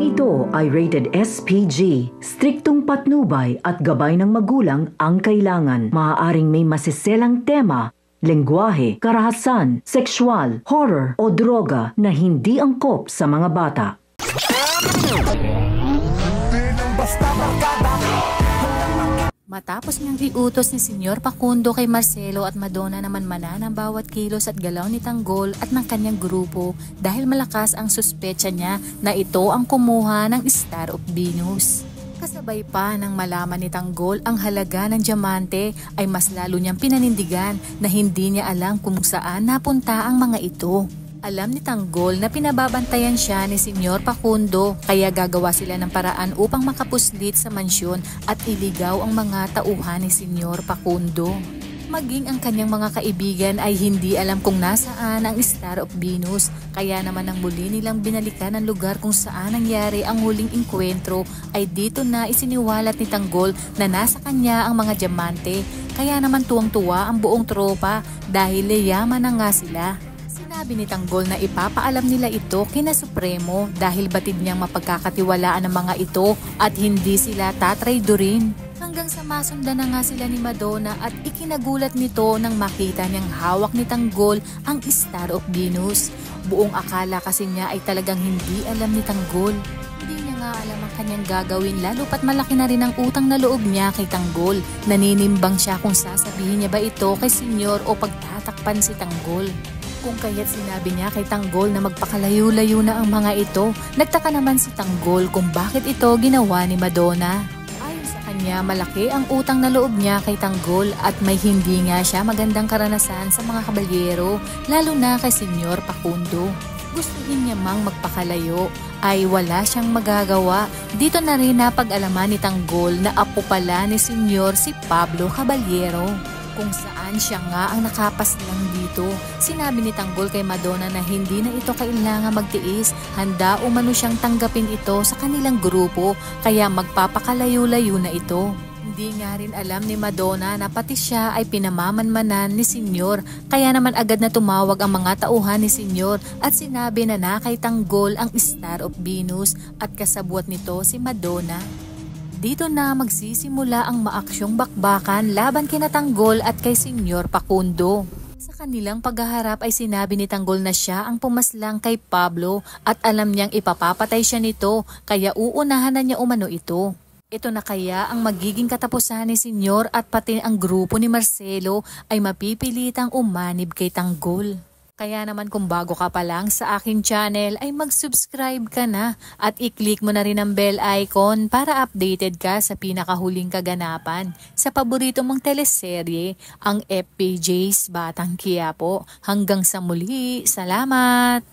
Programang ito ay rated SPG. Striktong patnubay at gabay ng magulang ang kailangan. Maaaring may masiselang tema, lengguwahe, karahasan, sexual, horror o droga na hindi angkop sa mga bata. Matapos niyang iutos ni Senyor Facundo kay Marcelo at Madonna na manmanan ang bawat kilos at galaw ni Tanggol at ng kanyang grupo dahil malakas ang suspetsa niya na ito ang kumuha ng Star of Venus. Kasabay pa nang malaman ni Tanggol ang halaga ng diamante ay mas lalo niyang pinanindigan na hindi niya alam kung saan napunta ang mga ito. Alam ni Tanggol na pinababantayan siya ni Senyor Facundo kaya gagawa sila ng paraan upang makapuslit sa mansyon at iligaw ang mga tauhan ni Senyor Facundo. Maging ang kanyang mga kaibigan ay hindi alam kung nasaan ang Star of Venus kaya naman ang muli nilang binalikan ang lugar kung saan nangyari ang huling engkwentro ay dito na isiniwalat ni Tanggol na nasa kanya ang mga diamante kaya naman tuwang-tuwa ang buong tropa dahil yayaman na nga sila. Sinabi ni Tanggol na ipapaalam nila ito kina Supremo dahil batid niyang mapagkakatiwalaan ang mga ito at hindi sila tatraydurin. Hanggang sa masundan na nga sila ni Madonna at ikinagulat nito nang makita niyang hawak ni Tanggol ang Star of Venus. Buong akala kasi niya ay talagang hindi alam ni Tanggol. Hindi niya nga alam ang kanyang gagawin lalo pat malaki na rin ang utang na loob niya kay Tanggol. Naninimbang siya kung sasabihin niya ba ito kay Senyor o pagtatakpan si Tanggol. Kung kaya't sinabi niya kay Tanggol na magpakalayo-layo na ang mga ito, nagtaka naman si Tanggol kung bakit ito ginawa ni Madonna. Ayon sa kanya, malaki ang utang na loob niya kay Tanggol at may hindi nga siya magandang karanasan sa mga kabalyero, lalo na kay Senyor Facundo. Gustuhin niya mang magpakalayo ay wala siyang magagawa. Dito na rin napag-alaman ni Tanggol na apo pala ni Senyor si Pablo Caballero. Kung saan siya nga ang nakapas lang dito. Sinabi ni Tanggol kay Madonna na hindi na ito kailangan magtiis. Handa umano siyang tanggapin ito sa kanilang grupo kaya magpapakalayo-layo na ito. Hindi nga rin alam ni Madonna na pati siya ay pinamamanmanan ni Senyor kaya naman agad na tumawag ang mga tauhan ni Senyor at sinabi na kay Tanggol ang Star of Venus at kasabwat nito si Madonna. Dito na magsisimula ang maaksyong bakbakan laban kina Tanggol at kay Senyor Facundo. Sa kanilang paghaharap ay sinabi ni Tanggol na siya ang pumaslang kay Pablo at alam niyang ipapapatay siya nito kaya uunahan na niya umano ito. Ito na kaya ang magiging katapusan ni Senyor at pati ang grupo ni Marcelo ay mapipilitang umanib kay Tanggol. Kaya naman kung bago ka pa lang sa aking channel ay mag-subscribe ka na at i-click mo na rin ang bell icon para updated ka sa pinakahuling kaganapan sa paborito mong teleserye, ang FPJ's Batang Quiapo. Hanggang sa muli, salamat!